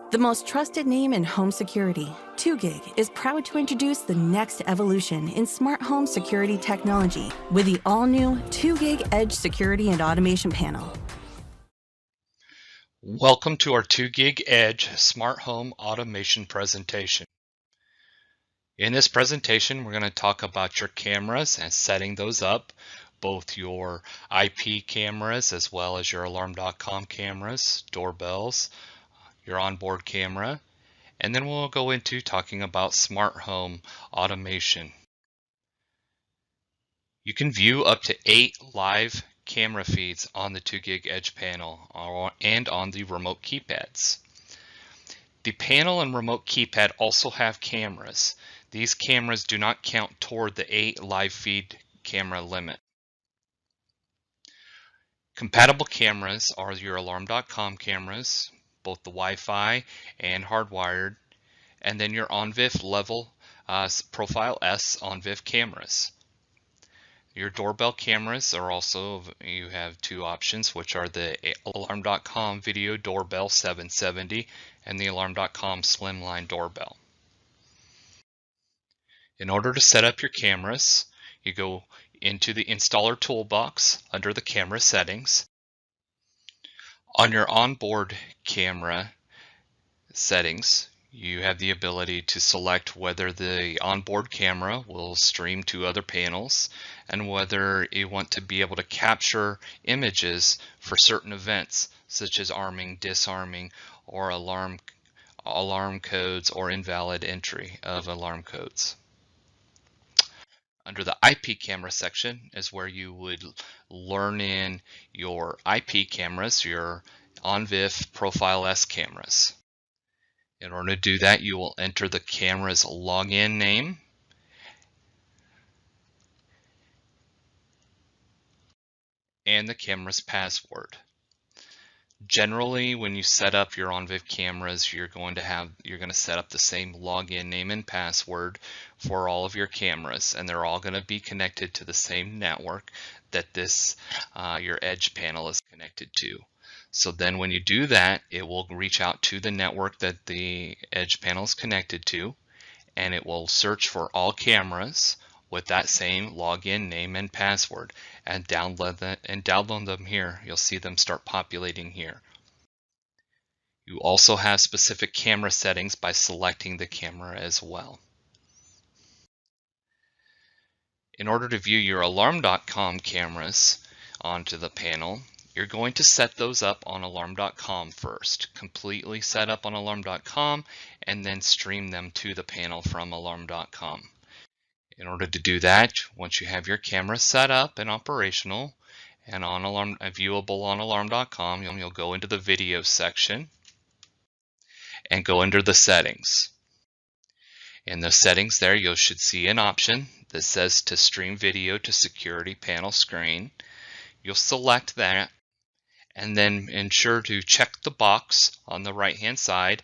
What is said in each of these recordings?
The most trusted name in home security, 2GIG, is proud to introduce the next evolution in smart home security technology with the all-new 2GIG Edge Security and Automation Panel. Welcome to our 2GIG Edge Smart Home Automation presentation. In this presentation, we're going to talk about your cameras and setting those up, both your IP cameras as well as your Alarm.com cameras, doorbells, your onboard camera, and then we'll go into talking about smart home automation. You can view up to 8 live camera feeds on the 2GIG Edge panel and on the remote keypads. The panel and remote keypad also have cameras. These cameras do not count toward the 8 live feed camera limit. Compatible cameras are your Alarm.com cameras, both the Wi-Fi and hardwired, and then your OnVIF level Profile S OnVIF cameras. Your doorbell cameras are also, you have 2 options, which are the Alarm.com Video Doorbell 770 and the Alarm.com Slimline Doorbell. In order to set up your cameras, you go into the Installer Toolbox under the Camera Settings. On your onboard camera settings, you have the ability to select whether the onboard camera will stream to other panels and whether you want to be able to capture images for certain events such as arming, disarming, or alarm codes or invalid entry of alarm codes. Under the IP camera section is where you would learn in your IP cameras, your OnVIF Profile S cameras. In order to do that, you will enter the camera's login name and the camera's password. Generally, when you set up your OnVIF cameras, you're going to set up the same login name and password for all of your cameras, and they're all going to be connected to the same network that your Edge panel is connected to. So then when you do that, it will reach out to the network that the Edge panel is connected to, and it will search for all cameras with that same login name and password and download them here. You'll see them start populating here. You also have specific camera settings by selecting the camera as well. In order to view your Alarm.com cameras onto the panel, you're going to set those up on Alarm.com first. Completely set up on Alarm.com and then stream them to the panel from Alarm.com. In order to do that, once you have your camera set up and operational and viewable on Alarm.com, you'll go into the video section and go under the settings. In the settings there, you should see an option that says to stream video to security panel screen. You'll select that and then ensure to check the box on the right hand side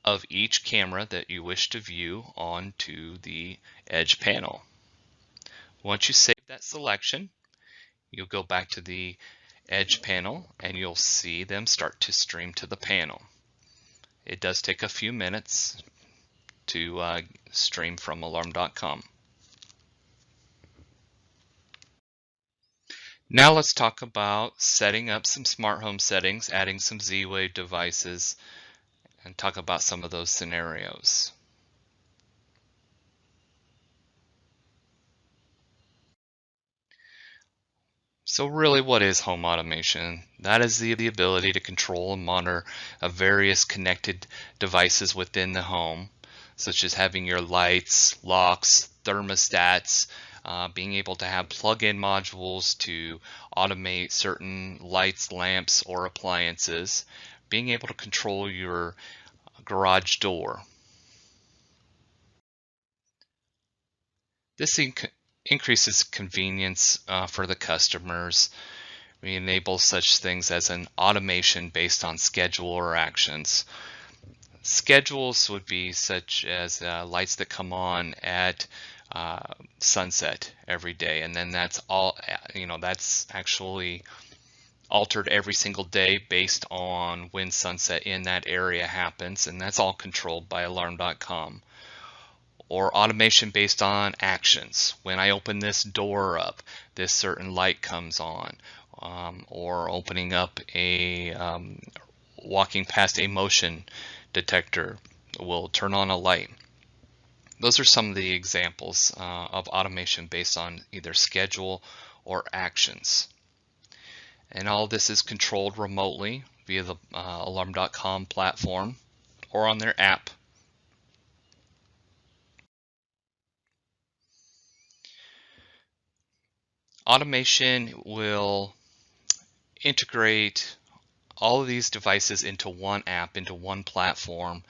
of each camera that you wish to view onto the Edge panel. Once you save that selection, you'll go back to the Edge panel and you'll see them start to stream to the panel. It does take a few minutes to stream from Alarm.com. Now let's talk about setting up some smart home settings, adding some ZWave devices, and talk about some of those scenarios. So really, what is home automation? That is the ability to control and monitor various connected devices within the home, such as having your lights, locks, thermostats, being able to have plug-in modules to automate certain lights, lamps, or appliances, being able to control your garage door. This increases convenience for the customers. We enable such things as an automation based on schedule or actions. Schedules would be such as lights that come on at sunset every day, and then that's all, that's actually altered every single day based on when sunset in that area happens, and that's all controlled by alarm.com. Or automation based on actions. When I open this door up, this certain light comes on. Or opening up a, walking past a motion detector will turn on a light. Those are some of the examples of automation based on either schedule or actions. And all this is controlled remotely via the alarm.com platform or on their app. Automation will integrate all of these devices into one app, into one platform,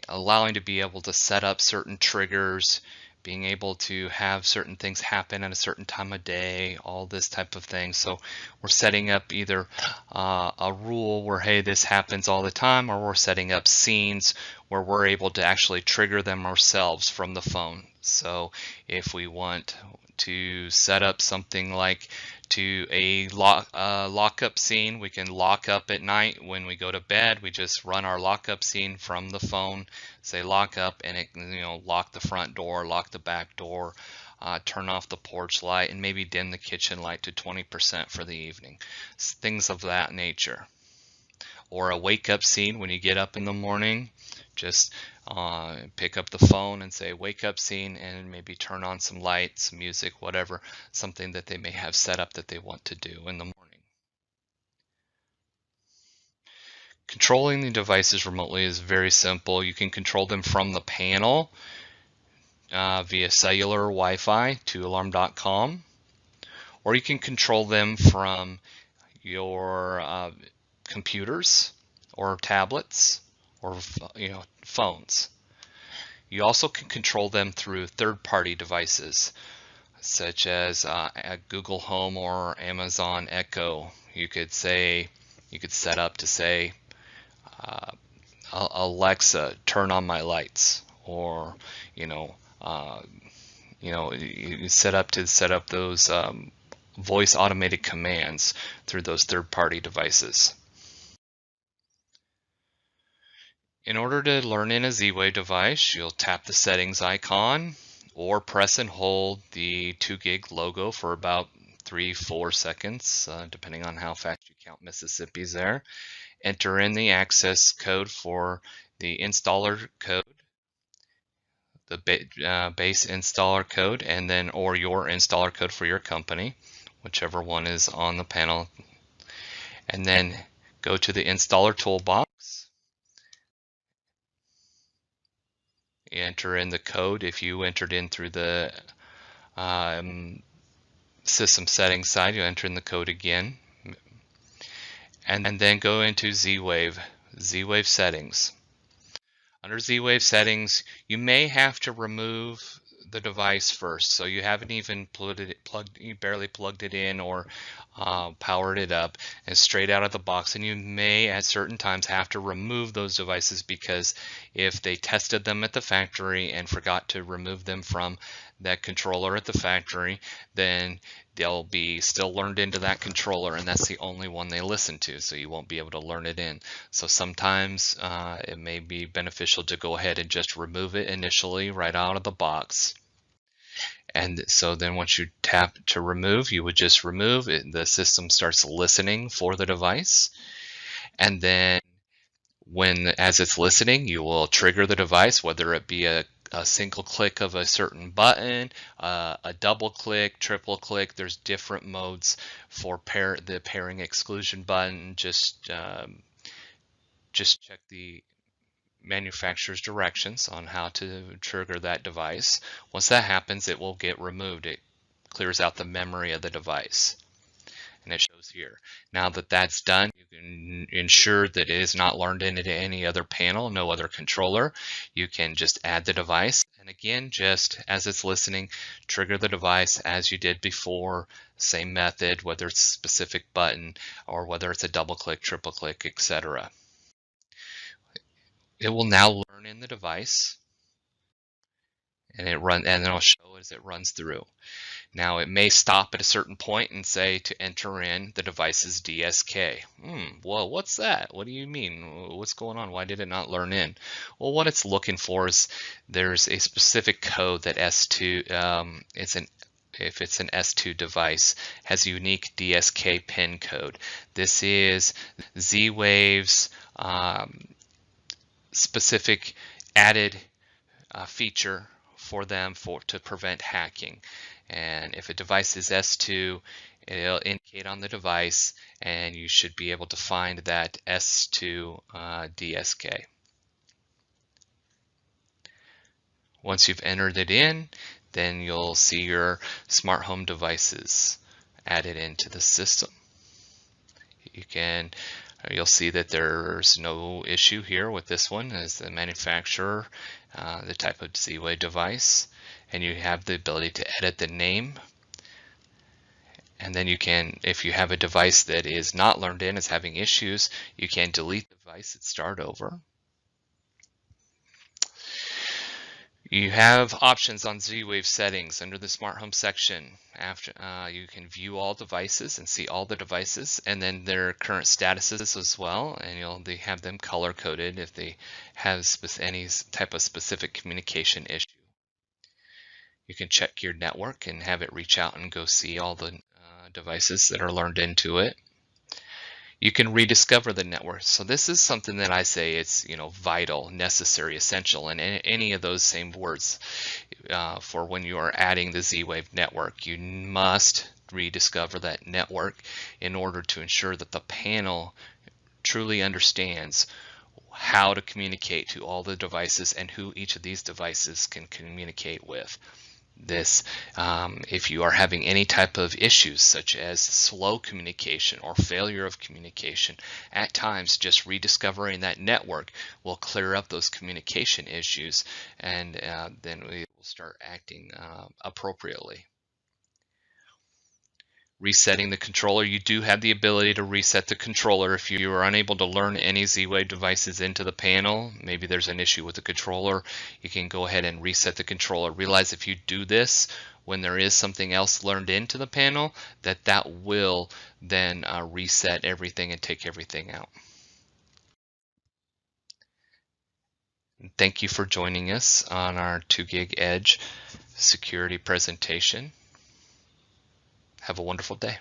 allowing to be able to set up certain triggers, being able to have certain things happen at a certain time of day, all this type of thing. So we're setting up either a rule where, hey, this happens all the time, or we're setting up scenes where we're able to actually trigger them ourselves from the phone. So if we want to set up something like to a lockup scene, we can lock up at night. When we go to bed, we just run our lockup scene from the phone, say lock up, and it, lock the front door, lock the back door, turn off the porch light, and maybe dim the kitchen light to 20% for the evening. Things of that nature. Or a wake up scene when you get up in the morning, just pick up the phone and say wake up scene, and maybe turn on some lights, music, whatever, something that they may have set up that they want to do in the morning. Controlling the devices remotely is very simple. You can control them from the panel via cellular or Wi-Fi to alarm.com, or you can control them from your computers or tablets or phones. You also can control them through third-party devices such as Google Home or Amazon Echo. You could set up to say Alexa, turn on my lights, or you set up those voice automated commands through those third-party devices. In order to learn in a ZWave device, you'll tap the settings icon or press and hold the 2 gig logo for about 3-4 seconds, depending on how fast you count Mississippi's there. Enter in the access code for the installer code, the base installer code, and then or your installer code for your company, whichever one is on the panel. And then go to the installer toolbox. Enter in the code if you entered in through the system settings side. You enter in the code again, and then go into ZWave Settings. Under ZWave Settings, you may have to remove the device first, so you haven't even barely plugged it in or powered it up, and straight out of the box, and you may at certain times have to remove those devices, because if they tested them at the factory and forgot to remove them from that controller at the factory, then they'll be still learned into that controller, and that's the only one they listen to, so you won't be able to learn it in. So sometimes it may be beneficial to go ahead and just remove it initially right out of the box. And so then once you tap to remove, you would just remove it. The system starts listening for the device, and then as it's listening, you will trigger the device, whether it be a single click of a certain button, a double click, triple click. There's different modes for the pairing exclusion button. Just check the manufacturer's directions on how to trigger that device. Once that happens, it will get removed. It clears out the memory of the device, and it shows here. Now that that's done, you can ensure that it is not learned into any other panel, no other controller. You can just add the device, and again, just as it's listening, trigger the device as you did before. Same method, whether it's a specific button or whether it's a double click, triple click, etc. It will now learn in the device, and then it'll show as it runs through. Now it may stop at a certain point and say to enter in the device's DSK. Well, what's that? What do you mean? What's going on? Why did it not learn in? Well, what it's looking for is there's a specific code that S2, if it's an S2 device, has a unique DSK pin code. This is ZWave's specific added feature for them to prevent hacking. And if a device is S2, it'll indicate on the device, and you should be able to find that S2 DSK. Once you've entered it in, then you'll see your smart home devices added into the system. You'll see that there's no issue here with this one as the manufacturer, the type of ZWave device, and you have the ability to edit the name. And then you can, if you have a device that is not learned in, is having issues, you can delete the device and start over. You have options on ZWave Settings under the Smart Home section. After you can view all devices and see all the devices and then their current statuses as well, and they have them color coded if they have any type of specific communication issue. You can check your network and have it reach out and go see all the devices that are learned into it. You can rediscover the network. So this is something that I say it's vital, necessary, essential, and any of those same words for when you are adding the ZWave network. You must rediscover that network in order to ensure that the panel truly understands how to communicate to all the devices and who each of these devices can communicate with. If you are having any type of issues such as slow communication or failure of communication, at times just rediscovering that network will clear up those communication issues, and then we will start acting appropriately. Resetting the controller. You do have the ability to reset the controller if you are unable to learn any ZWave devices into the panel. Maybe there's an issue with the controller. You can go ahead and reset the controller. Realize if you do this when there is something else learned into the panel, that will then reset everything and take everything out. Thank you for joining us on our 2GIG Edge security presentation. Have a wonderful day.